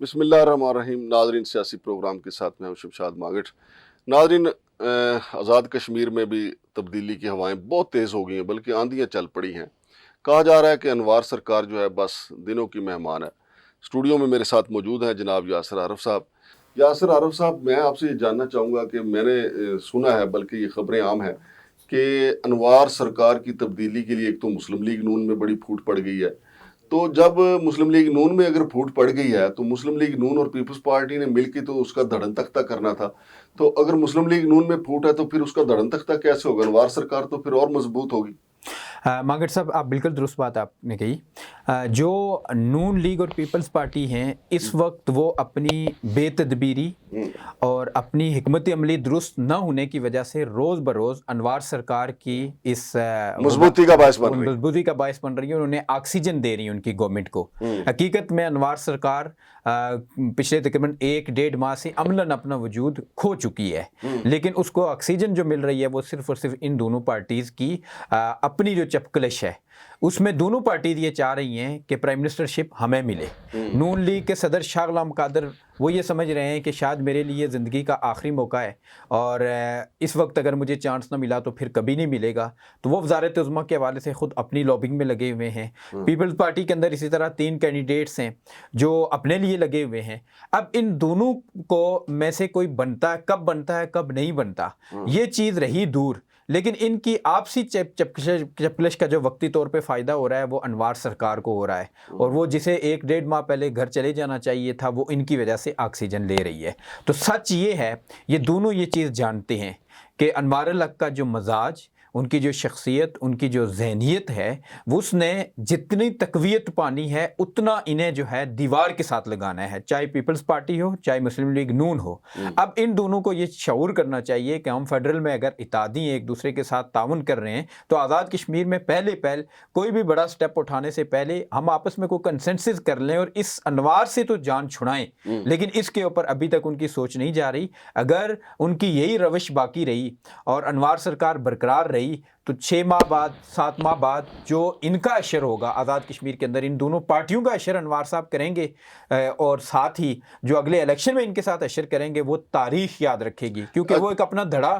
بسم اللہ الرحمن الرحیم. ناظرین، سیاسی پروگرام کے ساتھ میں ہوں شمشاد ماگٹ. ناظرین، آزاد کشمیر میں بھی تبدیلی کی ہوائیں بہت تیز ہو گئی ہیں، بلکہ آندیاں چل پڑی ہیں. کہا جا رہا ہے کہ انوار سرکار جو ہے بس دنوں کی مہمان ہے. اسٹوڈیو میں میرے ساتھ موجود ہیں جناب یاسر عارف صاحب. یاسر عارف صاحب، میں آپ سے یہ جاننا چاہوں گا کہ میں نے سنا ہے، بلکہ یہ خبریں عام ہیں کہ انوار سرکار کی تبدیلی کے لیے ایک تو مسلم لیگ نون میں بڑی پھوٹ پڑ گئی ہے. تو جب مسلم لیگ نون میں اگر پھوٹ پڑ گئی ہے تو مسلم لیگ نون اور پیپلز پارٹی نے مل کے تو اس کا دھڑن تختہ کرنا تھا. تو اگر مسلم لیگ نون میں پھوٹ ہے تو پھر اس کا دھڑن تختہ کیسے ہوگا؟ انوار سرکار تو پھر اور مضبوط ہوگی. ماگٹ صاحب، آپ بالکل درست بات آپ نے کہی. جو نون لیگ اور پیپلز پارٹی ہیں اس وقت وہ اپنی بے تدبیری اور اپنی حکمت عملی درست نہ ہونے کی وجہ سے روز بروز انوار سرکار کی اس مضبوطی کا باعث بن رہی ہے. انہیں آکسیجن دے رہی ہیں ان کی گورنمنٹ کو. حقیقت میں انوار سرکار پچھلے تقریباً 1-1.5 ماہ سے عملاً اپنا وجود کھو چکی ہے، لیکن اس کو آکسیجن جو مل رہی ہے وہ صرف اور صرف ان دونوں پارٹیز کی اپنی جو چپکلش ہے اس میں دونوں پارٹیز یہ چاہ رہی ہیں کہ پرائم منسٹر شپ ہمیں ملے. نون لیگ کے صدر شاہ غلام قادر وہ یہ سمجھ رہے ہیں کہ شاید میرے لیے زندگی کا آخری موقع ہے اور اس وقت اگر مجھے چانس نہ ملا تو پھر کبھی نہیں ملے گا. تو وہ وزارت عظمیٰ کے حوالے سے خود اپنی لابنگ میں لگے ہوئے ہیں. پیپلز پارٹی کے اندر اسی طرح 3 کینڈیڈیٹس ہیں جو اپنے لیے لگے ہوئے ہیں. اب ان دونوں کو میں سے کوئی بنتا ہے، کب بنتا ہے کب نہیں بنتا یہ چیز رہی دور، لیکن ان کی آپسی چپکلش کا جو وقتی طور پہ فائدہ ہو رہا ہے وہ انوار سرکار کو ہو رہا ہے، اور وہ جسے 1-1.5 ماہ پہلے گھر چلے جانا چاہیے تھا وہ ان کی وجہ سے آکسیجن لے رہی ہے. تو سچ یہ ہے، یہ دونوں یہ چیز جانتے ہیں کہ انوار الحق کا جو مزاج، ان کی جو شخصیت، ان کی جو ذہنیت ہے وہ اس نے جتنی تقویت پانی ہے اتنا انہیں جو ہے دیوار کے ساتھ لگانا ہے، چاہے پیپلز پارٹی ہو چاہے مسلم لیگ نون ہو. اب ان دونوں کو یہ شعور کرنا چاہیے کہ ہم فیڈرل میں اگر اتحادی ایک دوسرے کے ساتھ تعاون کر رہے ہیں تو آزاد کشمیر میں پہلے کوئی بھی بڑا سٹیپ اٹھانے سے پہلے ہم آپس میں کوئی کنسنسس کر لیں اور اس انوار سے تو جان چھڑائیں. لیکن اس کے اوپر ابھی تک ان کی سوچ نہیں جا رہی. اگر ان کی یہی روش باقی رہی اور انوار سرکار برقرار رہی تو 6 ماہ بعد 7 ماہ بعد جو ان کا اشر ہوگا آزاد کشمیر کے اندر، ان دونوں پارٹیوں کا اشر انوار صاحب کریں گے اور ساتھ ہی جو اگلے الیکشن میں ان کے ساتھ اشر کریں گے وہ تاریخ یاد رکھے گی، کیونکہ وہ ایک اپنا دھڑا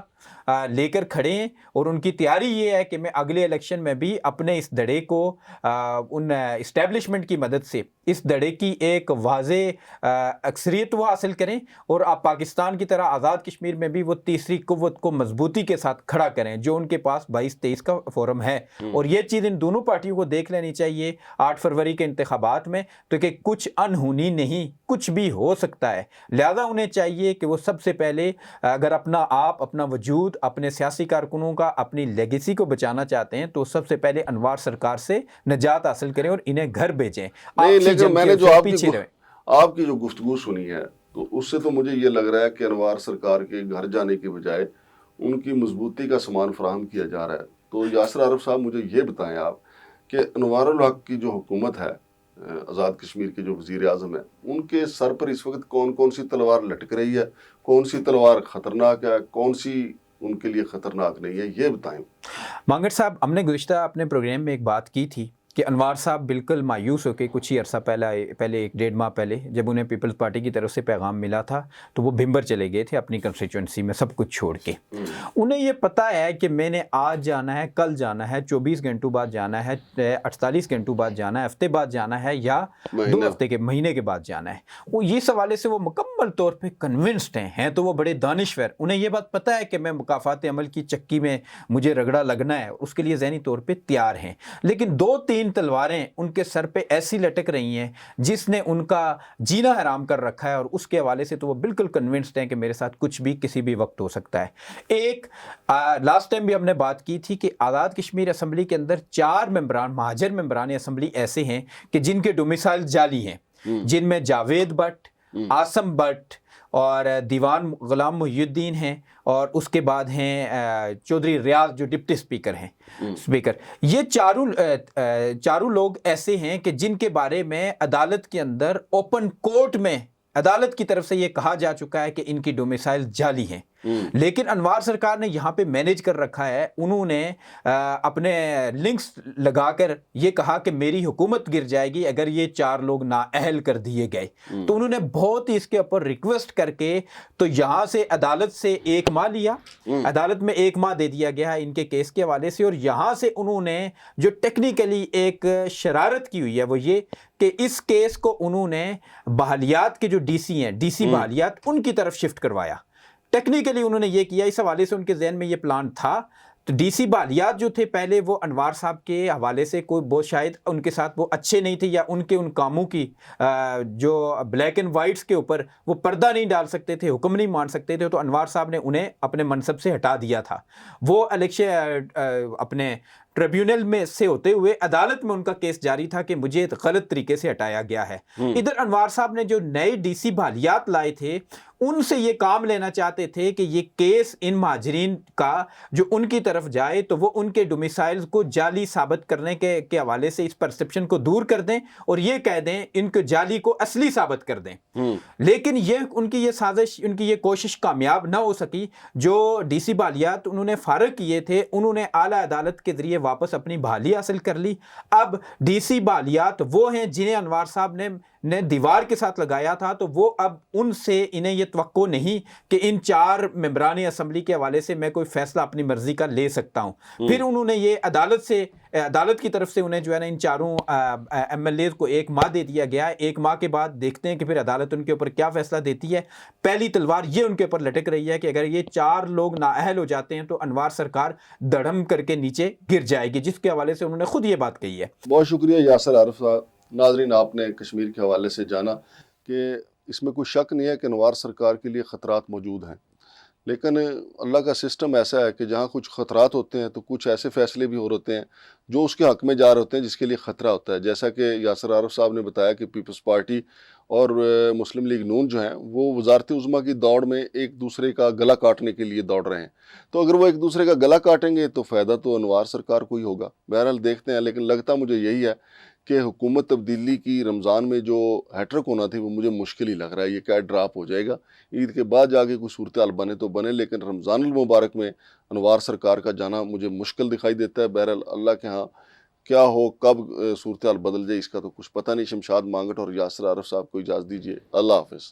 لے کر کھڑے ہیں اور ان کی تیاری یہ ہے کہ میں اگلے الیکشن میں بھی اپنے اس دھڑے کو ان اسٹیبلشمنٹ کی مدد سے اس دھڑے کی ایک واضح اکثریت وہ حاصل کریں اور آپ پاکستان کی طرح آزاد کشمیر میں بھی وہ تیسری قوت کو مضبوطی کے ساتھ کھڑا کریں جو ان کے پاس 22-23 کا فورم ہے. اور یہ چیز ان دونوں پارٹیوں کو دیکھ لینی چاہیے 8 فروری کے انتخابات میں، تو کہ کچھ انہونی نہیں، کچھ بھی ہو سکتا ہے. لہذا انہیں چاہیے کہ وہ سب سے پہلے اگر اپنا وجود، اپنے سیاسی کارکنوں کا، اپنی لیگیسی کو بچانا چاہتے ہیں تو سب سے پہلے انوار سرکار سے نجات حاصل کریں اور انہیں گھر بھیجیں. نہیں، لیکن میں نے جو آپ کی جو گفتگو سنی ہے تو اس سے تو مجھے یہ لگ رہا ہے کہ انوار سرکار کے گھر جانے کے بجائے ان کی مضبوطی کا سامان فراہم کیا جا رہا ہے. تو یاسر عارف صاحب، مجھے یہ بتائیں آپ کہ انوار الحق کی جو حکومت ہے، آزاد کشمیر کے جو وزیر اعظم ہیں، ان کے سر پر اس وقت کون کون سی تلوار لٹک رہی ہے؟ کون سی تلوار خطرناک ہے، کون سی ان کے لیے خطرناک نہیں ہے، یہ بتائیں. مانگٹ صاحب، ہم نے گزشتہ اپنے پروگرام میں ایک بات کی تھی کہ انوار صاحب بالکل مایوس ہو کے کچھ ہی عرصہ پہلے 1-1.5 ماہ پہلے جب انہیں پیپلز پارٹی کی طرف سے پیغام ملا تھا تو وہ بھمبر چلے گئے تھے اپنی کنسٹیچوئنسی میں سب کچھ چھوڑ کے. انہیں یہ پتہ ہے کہ میں نے آج جانا ہے، کل جانا ہے، 24 گھنٹوں بعد جانا ہے، 48 گھنٹوں بعد جانا ہے، ہفتے بعد جانا ہے یا 2 ہفتے کے مہینے کے بعد جانا ہے. وہ اس حوالے سے وہ مکمل طور پہ کنونسڈ ہیں تو وہ بڑے دانشور. انہیں یہ بات پتہ ہے کہ میں مکافات عمل کی چکی میں مجھے رگڑا لگنا ہے، اس کے لیے ذہنی طور پہ تیار ہیں. لیکن 2-3 تلواریں ان کے سر پہ ایسی لٹک رہی ہیں جس نے ان کا جینا حرام کر رکھا ہے، اور اس کے حوالے سے تو وہ بالکل کنونسڈ ہیں کہ میرے ساتھ کچھ بھی کسی بھی وقت ہو سکتا ہے. ایک لاسٹ ٹائم بھی ہم نے بات کی تھی کہ آزاد کشمیر اسمبلی کے اندر 4 ممبران، مہاجر ممبران اسمبلی ایسے ہیں کہ جن کے ڈومیسائل جعلی ہیں، جن میں جاوید بٹ، عاصم بٹ اور دیوان غلام محی الدین ہیں، اور اس کے بعد ہیں چودھری ریاض جو ڈپٹی اسپیکر ہیں. یہ چاروں لوگ ایسے ہیں کہ جن کے بارے میں عدالت کے اندر اوپن کورٹ میں عدالت کی طرف سے یہ کہا جا چکا ہے کہ ان کی ڈومیسائل جعلی ہیں. لیکن انوار سرکار نے یہاں پہ مینیج کر رکھا ہے. انہوں نے اپنے لنکس لگا کر یہ کہا کہ میری حکومت گر جائے گی اگر یہ 4 لوگ نااہل کر دیے گئے. تو انہوں نے بہت ہی اس کے اوپر ریکویسٹ کر کے تو یہاں سے عدالت سے 1 ماہ لیا. عدالت میں 1 ماہ دے دیا گیا ہے ان کے کیس کے حوالے سے. اور یہاں سے انہوں نے جو ٹیکنیکلی ایک شرارت کی ہوئی ہے وہ یہ کہ اس کیس کو انہوں نے بحالیات کے جو ڈی سی ہیں, ڈی سی بحالیات, ان کی طرف شفٹ کروایا. ٹیکنیکلی انہوں نے یہ کیا, اس حوالے سے ان کے ذہن میں یہ پلان تھا. تو ڈی سی بحالیات جو تھے پہلے وہ انوار صاحب کے حوالے سے کوئی بہت شاید ان کے ساتھ وہ اچھے نہیں تھے, یا ان کاموں کی جو بلیک اینڈ وائٹس کے اوپر وہ پردہ نہیں ڈال سکتے تھے, حکم نہیں مان سکتے تھے. تو انوار صاحب نے انہیں اپنے منصب سے ہٹا دیا تھا. وہ الیکشن اپنے ٹریبیونل میں سے ہوتے ہوئے عدالت میں ان کا کیس جاری تھا کہ مجھے غلط طریقے سے ہٹایا گیا ہے. ادھر انوار صاحب نے جو نئے ڈی سی بحالیات لائے تھے ان سے یہ کام لینا چاہتے تھے کہ یہ کیس ان مہاجرین کا جو ان کی طرف جائے تو وہ ان کے ڈومیسائلز کو جعلی ثابت کرنے کے حوالے سے اس پرسپشن کو دور کر دیں اور یہ کہہ دیں ان کے جعلی کو اصلی ثابت کر دیں. لیکن یہ ان کی یہ سازش, ان کی یہ کوشش کامیاب نہ ہو سکی. جو ڈی سی بحالیات انہوں نے فارغ کیے تھے انہوں نے اعلیٰ عدالت کے ذریعے واپس اپنی بحالی حاصل کر لی. اب ڈی سی بحالیات وہ ہیں جنہیں انوار صاحب نے دیوار کے ساتھ لگایا تھا. تو وہ اب ان سے انہیں یہ توقع نہیں کہ ان 4 ممبران اسمبلی کے حوالے سے میں کوئی فیصلہ اپنی مرضی کا لے سکتا ہوں. پھر انہوں نے یہ عدالت کی طرف سے انہیں جو ہے نا ان 4 ایم ایل ایز کو 1 ماہ دے دیا گیا ہے. 1 ماہ کے بعد دیکھتے ہیں کہ پھر عدالت ان کے اوپر کیا فیصلہ دیتی ہے. پہلی تلوار یہ ان کے اوپر لٹک رہی ہے کہ اگر یہ 4 لوگ نااہل ہو جاتے ہیں تو انوار سرکار دھڑم کر کے نیچے گر جائے گی, جس کے حوالے سے انہوں نے خود یہ بات کہی ہے. بہت شکریہ یاسر عارف صاحب. ناظرین, آپ نے کشمیر کے حوالے سے جانا کہ اس میں کوئی شک نہیں ہے کہ انوار سرکار کے لیے خطرات موجود ہیں, لیکن اللہ کا سسٹم ایسا ہے کہ جہاں کچھ خطرات ہوتے ہیں تو کچھ ایسے فیصلے بھی ہو رہے ہیں جو اس کے حق میں جا رہے ہوتے ہیں جس کے لیے خطرہ ہوتا ہے. جیسا کہ یاسر عارف صاحب نے بتایا کہ پیپلز پارٹی اور مسلم لیگ نون جو ہیں وہ وزارت عظمیٰ کی دوڑ میں ایک دوسرے کا گلا کاٹنے کے لیے دوڑ رہے ہیں. تو اگر وہ ایک دوسرے کا گلا کاٹیں گے تو فائدہ تو انوار سرکار کو ہی ہوگا. بہرحال دیکھتے ہیں, لیکن لگتا مجھے یہی ہے کہ حکومت تبدیلی کی رمضان میں جو ہیٹرک ہونا تھی وہ مجھے مشکل ہی لگ رہا ہے. یہ کیا ڈراپ ہو جائے گا, عید کے بعد جا کے کوئی صورتحال بنے تو بنے, لیکن رمضان المبارک میں انوار سرکار کا جانا مجھے مشکل دکھائی دیتا ہے. بہرحال اللہ کے ہاں کیا ہو, کب صورتحال بدل جائے اس کا تو کچھ پتہ نہیں. شمشاد مانگٹ اور یاسر عارف صاحب کو اجازت دیجیے. اللہ حافظ.